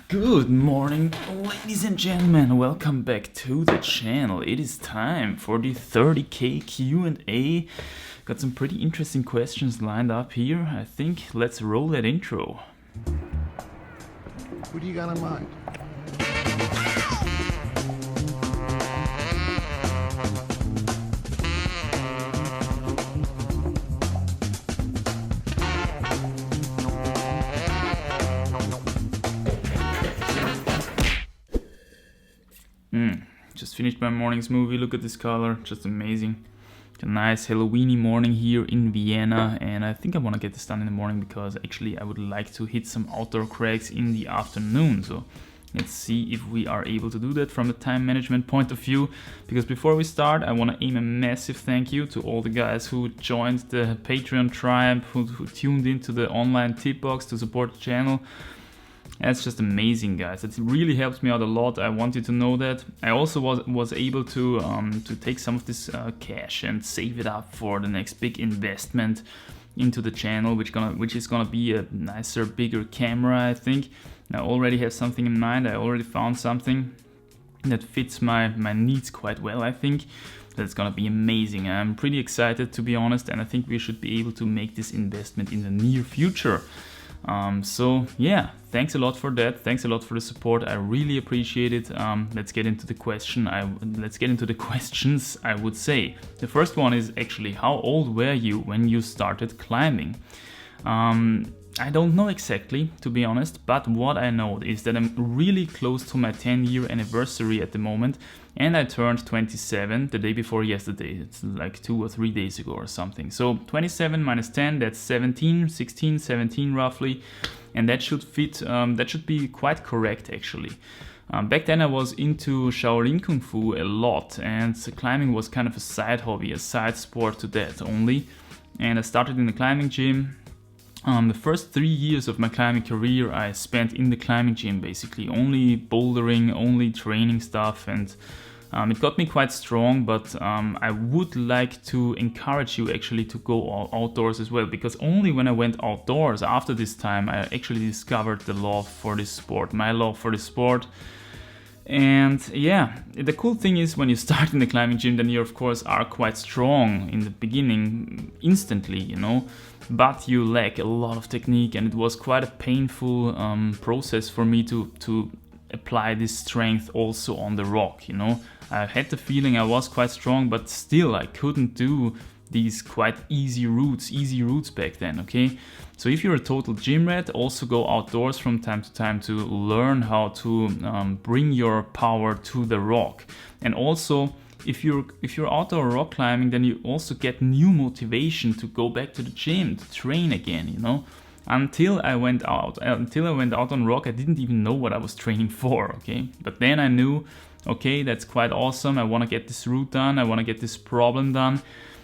Good morning, ladies and gentlemen. Welcome back to the channel. It is time for the 30k Q&A. Got some pretty interesting questions lined up here. I think let's roll that intro. Who do you got in mind? Just finished my morning's movie. Look at this color, just amazing. A nice Halloweeny morning here in Vienna, and I think I want to get this done in the morning because actually I would like to hit some outdoor cracks in the afternoon. So let's see if we are able to do that from a time management point of view. Because before we start, I want to aim a massive thank you to all the guys who joined the Patreon tribe, who tuned into the online tip box to support the channel. That's just amazing, guys. It really helps me out a lot. I want you to know that. I also was able to take some of this cash and save it up for the next big investment into the channel, which is gonna be a nicer, bigger camera. I think I already have something in mind. I already found something that fits my needs quite well. I think that's gonna be amazing. I'm pretty excited, to be honest, and I think we should be able to make this investment in the near future. So yeah, thanks a lot for that. Thanks a lot for the support. I really appreciate it. Let's get into the questions. I would say the first one is actually, how old were you when you started climbing? I don't know exactly, to be honest, but what I know is that I'm really close to my 10-year anniversary at the moment, and I turned 27 the day before yesterday. It's like 2 or 3 days ago or something. So 27 minus 10, that's 17, 16, 17 roughly, and that should fit, that should be quite correct actually. Back then I was into Shaolin Kung Fu a lot, and climbing was kind of a side hobby, a side sport to that only, and I started in the climbing gym. The first 3 years of my climbing career I spent in the climbing gym, basically only bouldering, only training stuff, and it got me quite strong, but I would like to encourage you actually to go outdoors as well, because only when I went outdoors after this time I actually discovered the love for this sport, my love for this sport. And yeah, the cool thing is when you start in the climbing gym, then you of course are quite strong in the beginning instantly, you know, but you lack a lot of technique, and it was quite a painful process for me to apply this strength also on the rock, you know. I had the feeling I was quite strong, but still I couldn't do these quite easy routes back then, okay? So if you're a total gym rat, also go outdoors from time to time to learn how to bring your power to the rock. And also, if you're outdoor rock climbing, then you also get new motivation to go back to the gym, to train again, you know? Until I went out on rock, I didn't even know what I was training for, okay? But then I knew, okay, that's quite awesome. I want to get this route done. I want to get this problem done.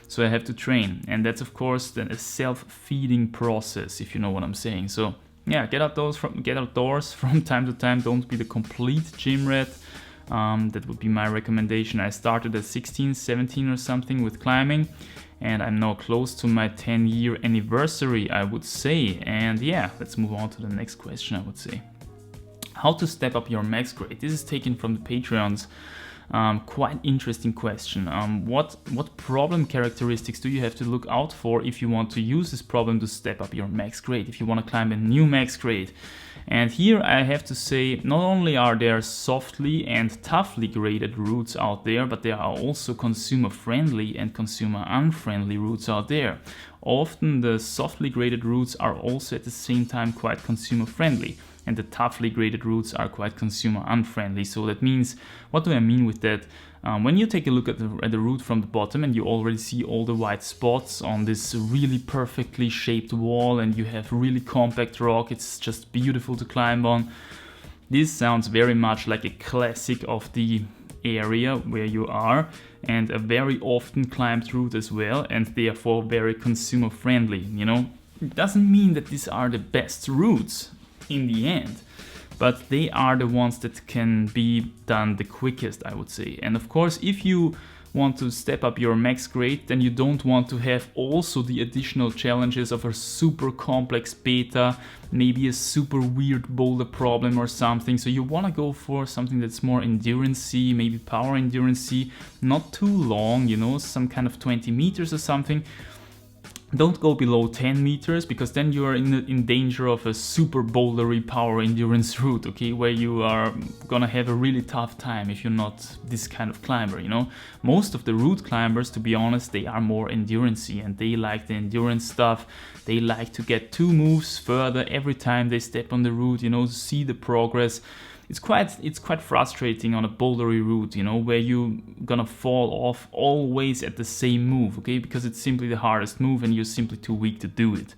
So I have to train. And that's, of course, then a self-feeding process, if you know what I'm saying. So yeah, get outdoors from time to time. Don't be the complete gym rat. That would be my recommendation. I started at 16, 17 or something with climbing, and I'm now close to my 10-year anniversary, I would say. And yeah, let's move on to the next question, I would say. How to step up your max grade? This is taken from the Patreons. Quite interesting question. What problem characteristics do you have to look out for if you want to use this problem to step up your max grade, if you want to climb a new max grade? And here I have to say, not only are there softly and toughly graded routes out there, but there are also consumer friendly and consumer unfriendly routes out there. Often the softly graded routes are also at the same time quite consumer friendly, and the toughly graded routes are quite consumer unfriendly. So that means, what do I mean with that? When you take a look at the route from the bottom and you already see all the white spots on this really perfectly shaped wall, and you have really compact rock, it's just beautiful to climb on. This sounds very much like a classic of the area where you are, and a very often climbed route as well, and therefore very consumer friendly, you know. It doesn't mean that these are the best routes in the end, but they are the ones that can be done the quickest, I would say. And of course, if you want to step up your max grade, then you don't want to have also the additional challenges of a super complex beta, maybe a super weird boulder problem or something. So you want to go for something that's more endurance-y, maybe power endurance-y, not too long, you know, some kind of 20 meters or something. Don't go below 10 meters, because then you are in danger of a super bouldery power endurance route, okay, where you are gonna have a really tough time if you're not this kind of climber, you know. Most of the route climbers, to be honest, they are more endurance-y, and they like the endurance stuff. They like to get 2 moves further every time they step on the route, you know, see the progress. It's quite frustrating on a bouldery route, you know, where you're gonna fall off always at the same move, okay, because it's simply the hardest move and you're simply too weak to do it.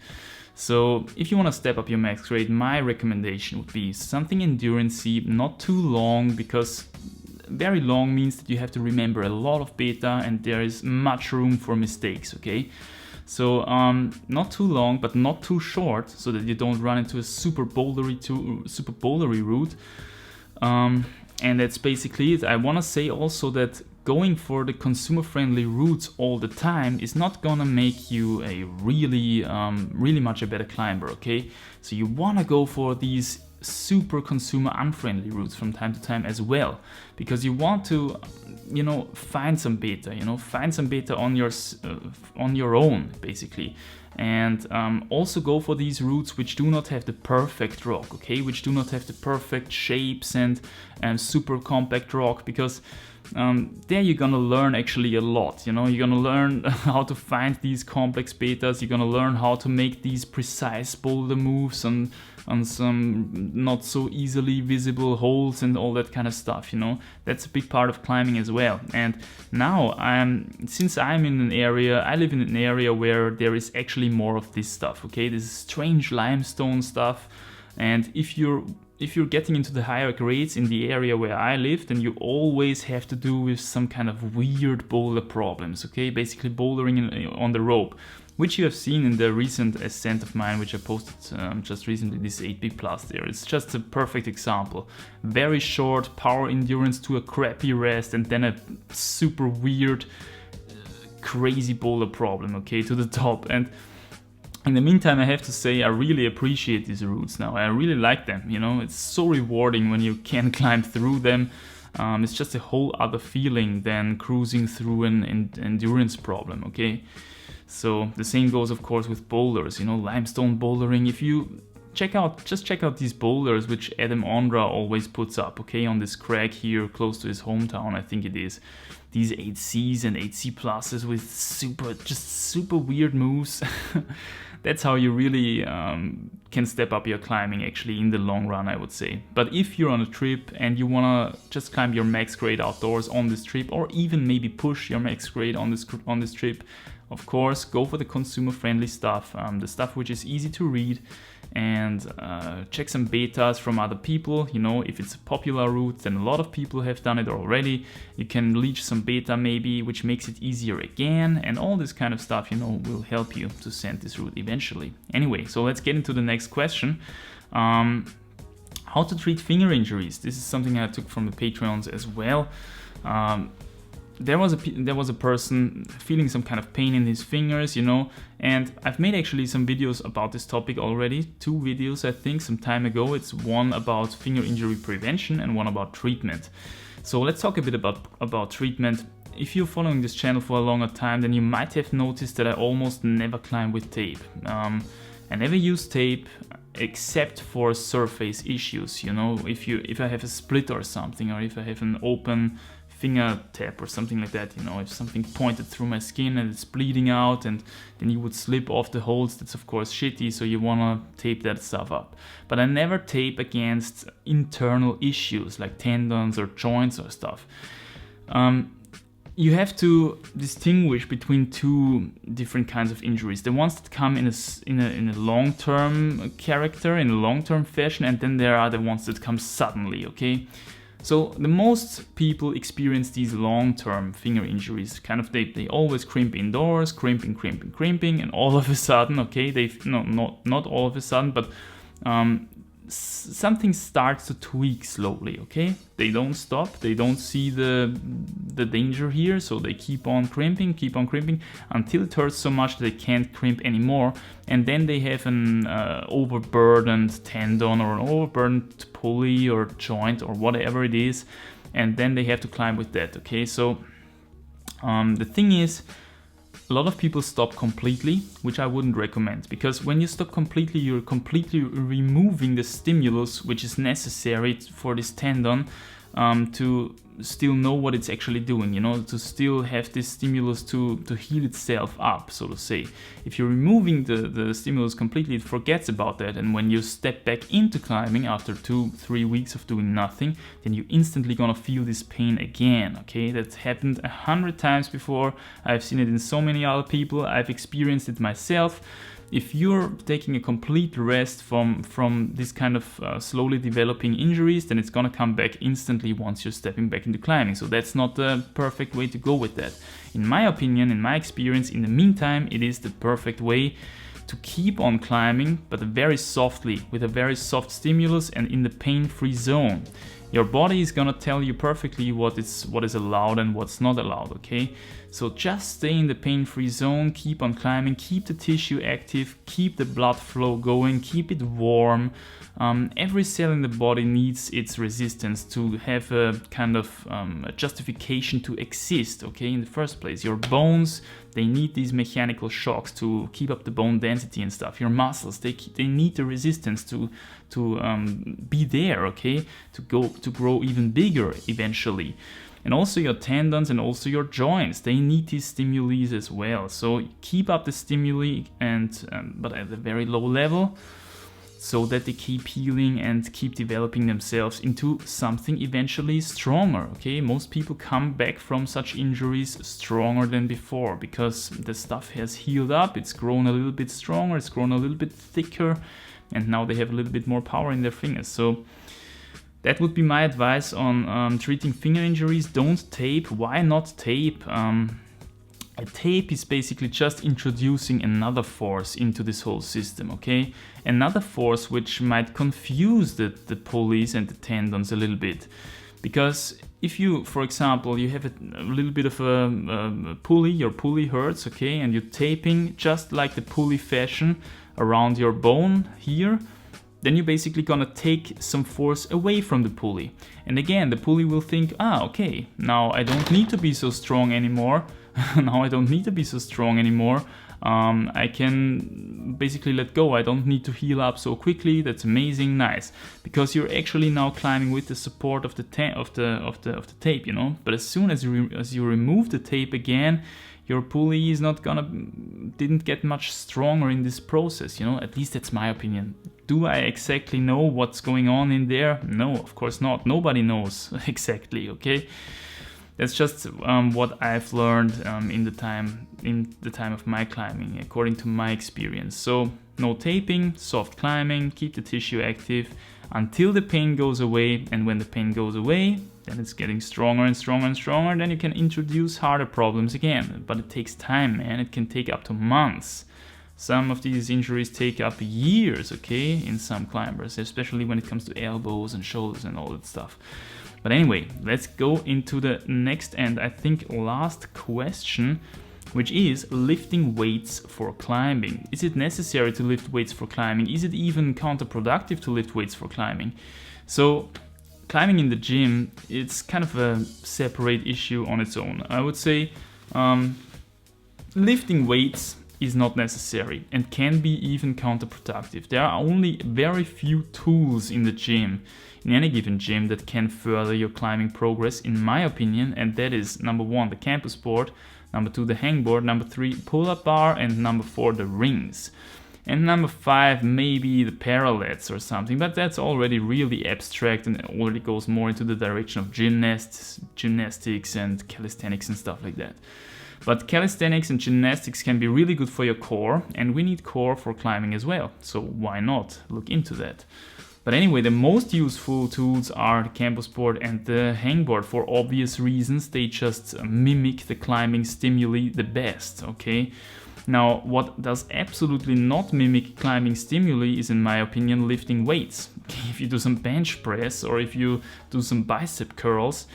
So if you want to step up your max grade, my recommendation would be something endurance-y, not too long, because very long means that you have to remember a lot of beta and there is much room for mistakes, okay. So not too long, but not too short, so that you don't run into a super bouldery route. And that's basically it. I want to say also that going for the consumer-friendly routes all the time is not gonna make you a really much a better climber, okay? So you want to go for these super consumer unfriendly routes from time to time as well, because you want to, you know, find some beta, on your own basically. And also go for these routes which do not have the perfect rock, okay, which do not have the perfect shapes and super compact rock, because there you're gonna learn actually a lot, you know. You're gonna learn how to find these complex betas, you're gonna learn how to make these precise boulder moves on some not so easily visible holes and all that kind of stuff, you know. That's a big part of climbing as well. And now since I live in an area where there is actually more of this stuff, okay, this strange limestone stuff. And if you're getting into the higher grades in the area where I live, then you always have to do with some kind of weird boulder problems, okay? Basically bouldering on the rope, which you have seen in the recent ascent of mine, which I posted just recently, this 8B Plus there. It's just a perfect example. Very short power endurance to a crappy rest, and then a super weird, crazy boulder problem, okay, to the top. And in the meantime, I have to say I really appreciate these routes now. I really like them, you know. It's so rewarding when you can climb through them. It's just a whole other feeling than cruising through an endurance problem, okay? So the same goes, of course, with boulders, you know, limestone bouldering. If you check out these boulders which Adam Ondra always puts up, okay, on this crag here close to his hometown, I think it is. These 8Cs and 8C pluses with super weird moves. That's how you really can step up your climbing actually in the long run, I would say. But if you're on a trip and you wanna just climb your max grade outdoors on this trip, or even maybe push your max grade on this trip, of course, go for the consumer-friendly stuff, the stuff which is easy to read, and check some betas from other people. You know, if it's a popular route, then a lot of people have done it already. You can leech some beta maybe, which makes it easier again, and all this kind of stuff, you know, will help you to send this route eventually. Anyway, so let's get into the next question. How to treat finger injuries. This is something I took from the Patreons as well. There was a person feeling some kind of pain in his fingers, you know, and I've made actually some videos about this topic already, 2 videos I think some time ago. It's one about finger injury prevention and one about treatment. So let's talk a bit about treatment. If you're following this channel for a longer time, then you might have noticed that I almost never climb with tape. I never use tape except for surface issues, you know, if I have a split or something, or if I have an open finger tap or something like that, you know, if something pointed through my skin and it's bleeding out and then you would slip off the holes, that's of course shitty, so you wanna tape that stuff up. But I never tape against internal issues like tendons or joints or stuff. You have to distinguish between 2 different kinds of injuries. The ones that come in a long-term character, in a long-term fashion, and then there are the ones that come suddenly, okay? So the most people experience these long-term finger injuries. Kind of they always crimp indoors, crimping, and all of a sudden, okay, not all of a sudden, but something starts to tweak slowly, okay? They don't stop, they don't see the danger here, so they keep on crimping until it hurts so much that they can't crimp anymore, and then they have an overburdened tendon or an overburdened pulley or joint or whatever it is, and then they have to climb with that, okay? So the thing is, a lot of people stop completely, which I wouldn't recommend, because when you stop completely, you're completely removing the stimulus which is necessary for this tendon to still know what it's actually doing, you know, to still have this stimulus to heal itself up, so to say. If you're removing the stimulus completely, it forgets about that, and when you step back into climbing after 2-3 weeks of doing nothing, then you're instantly gonna feel this pain again, okay? That's happened 100 times before. I've seen it in so many other people. I've experienced it myself. If you're taking a complete rest from this kind of slowly developing injuries, then it's gonna come back instantly once you're stepping back into climbing. So that's not the perfect way to go with that. In my opinion, in my experience, in the meantime, it is the perfect way to keep on climbing, but very softly, with a very soft stimulus and in the pain-free zone. Your body is gonna tell you perfectly what is allowed and what's not allowed, okay? So just stay in the pain-free zone, keep on climbing, keep the tissue active, keep the blood flow going, keep it warm. Every cell in the body needs its resistance to have a kind of a justification to exist, okay, in the first place. Your bones, they need these mechanical shocks to keep up the bone density and stuff. Your muscles, they need the resistance to be there, okay, to grow even bigger eventually. And also your tendons and also your joints, they need these stimuli as well. So keep up the stimuli, and but at a very low level, so that they keep healing and keep developing themselves into something eventually stronger, okay? Most people come back from such injuries stronger than before, because the stuff has healed up, it's grown a little bit stronger, it's grown a little bit thicker, and now they have a little bit more power in their fingers. So that would be my advice on treating finger injuries. Don't tape. Why not tape? A tape is basically just introducing another force into this whole system, okay? Another force which might confuse the pulleys and the tendons a little bit. Because if you, for example, you have a little bit of a pulley, your pulley hurts, okay? And you're taping just like the pulley fashion around your bone here, then you're basically gonna take some force away from the pulley. And again, the pulley will think, okay, now I don't need to be so strong anymore. Now I don't need to be so strong anymore. I can basically let go. I don't need to heal up so quickly. That's amazing, nice. Because you're actually now climbing with the support of the tape, you know. But as soon as you remove the tape again, your pulley is didn't get much stronger in this process, you know. At least that's my opinion. Do I exactly know what's going on in there? No, of course not. Nobody knows exactly, okay? That's just what I've learned in the time of my climbing, according to my experience. So no taping, soft climbing, keep the tissue active until the pain goes away, and when the pain goes away, then it's getting stronger and stronger and stronger, then you can introduce harder problems again. But it takes time, man. It can take up to months. Some of these injuries take up years, okay, in some climbers, especially when it comes to elbows and shoulders and all that stuff. But anyway, let's go into the next and I think last question, which is lifting weights for climbing. Is it necessary to lift weights for climbing? Is it even counterproductive to lift weights for climbing? So climbing in the gym, it's kind of a separate issue on its own. I would say lifting weights is not necessary and can be even counterproductive. There are only very few tools in the gym, in any given gym, that can further your climbing progress, in my opinion, and that is number 1, the campus board, number 2, the hangboard, number 3, pull-up bar, and number 4, the rings. And number 5, maybe the parallettes or something, but that's already really abstract and already goes more into the direction of gymnastics and calisthenics and stuff like that. But calisthenics and gymnastics can be really good for your core, and we need core for climbing as well, so why not look into that? But anyway, the most useful tools are the campus board and the hangboard for obvious reasons. They just mimic the climbing stimuli the best, okay? Now, what does absolutely not mimic climbing stimuli is, in my opinion, lifting weights. If you do some bench press or if you do some bicep curls,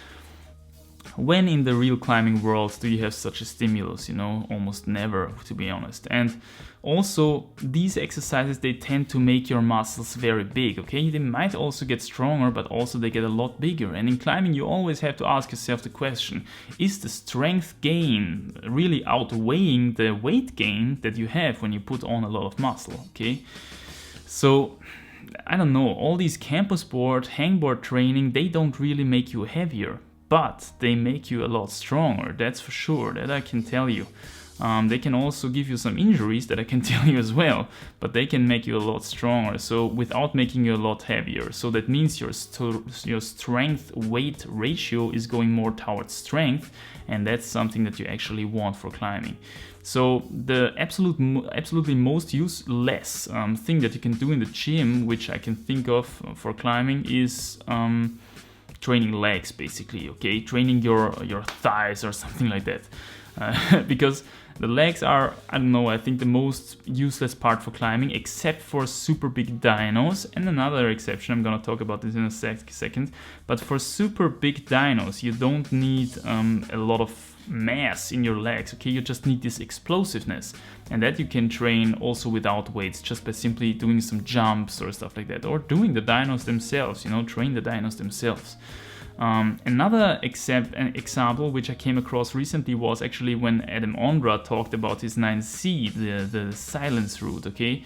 when in the real climbing world do you have such a stimulus? Almost never, to be honest. And also, these exercises, they tend to make your muscles very big, okay? They might also get stronger, but also they get a lot bigger. And in climbing, you always have to ask yourself the question, is the strength gain really outweighing the weight gain that you have when you put on a lot of muscle, okay? So, I don't know, all these campus board, hangboard training, they don't really make you heavier, but they make you a lot stronger, that's for sure, that I can tell you. They can also give you some injuries, that I can tell you as well, but they can make you a lot stronger, so without making you a lot heavier. So that means your strength-weight ratio is going more towards strength, and that's something that you actually want for climbing. So the absolutely most useless thing that you can do in the gym, which I can think of for climbing, is training legs, basically, okay? Training your thighs or something like that. Because the legs are, I don't know, I think the most useless part for climbing, except for super big dynos. And another exception, I'm gonna talk about this in a second. But for super big dynos, you don't need a lot of mass in your legs, okay? You just need this explosiveness. And that you can train also without weights, just by simply doing some jumps or stuff like that. Or doing the dynos themselves, train the dynos themselves. Another example which I came across recently was actually when Adam Ondra talked about his 9C, the silence route, okay?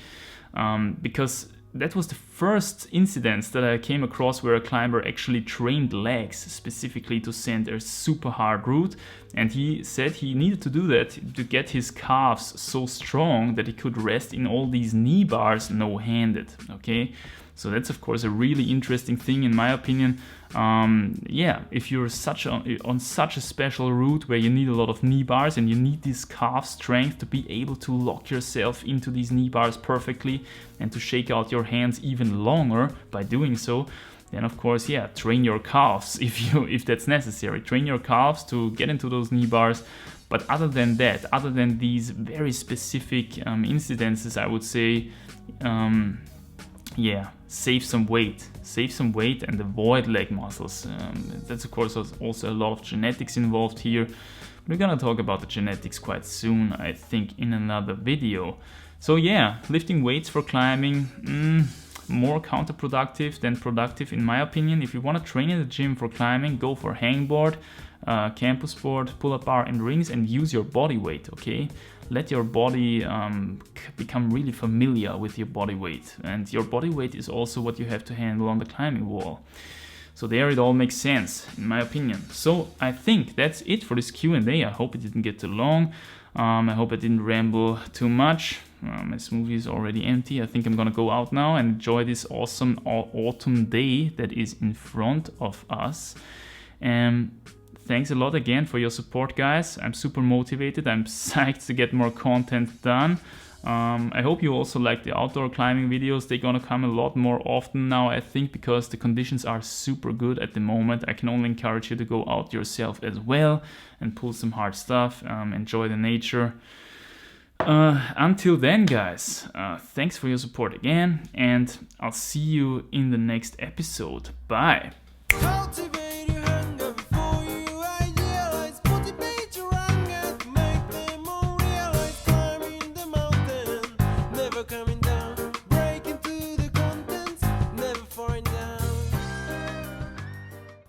Because that was the first incident that I came across where a climber actually trained legs specifically to send a super hard route, and he said he needed to do that to get his calves so strong that he could rest in all these knee bars no-handed, okay? So that's of course a really interesting thing in my opinion. If you're on such a special route where you need a lot of knee bars and you need this calf strength to be able to lock yourself into these knee bars perfectly and to shake out your hands even longer by doing so, then of course, train your calves if that's necessary. Train your calves to get into those knee bars. But other than that, other than these very specific incidences, I would say, save some weight and avoid leg muscles. That's of course also a lot of genetics involved here. We're gonna talk about the genetics quite soon, I think, in another video. So lifting weights for climbing, more counterproductive than productive in my opinion. If you want to train in the gym for climbing, go for hangboard, campus board, pull-up bar and rings, and use your body weight, okay? Let your body become really familiar with your body weight, and your body weight is also what you have to handle on the climbing wall. So there it all makes sense, in my opinion. So I think that's it for this Q&A. I hope it didn't get too long. I hope I didn't ramble too much. My smoothie is already empty. I think I'm gonna go out now and enjoy this awesome autumn day that is in front of us. Thanks a lot again for your support, guys. I'm super motivated. I'm psyched to get more content done. I hope you also like the outdoor climbing videos. They're gonna come a lot more often now, I think, because the conditions are super good at the moment. I can only encourage you to go out yourself as well and pull some hard stuff, enjoy the nature. Until then, guys, thanks for your support again, and I'll see you in the next episode. Bye!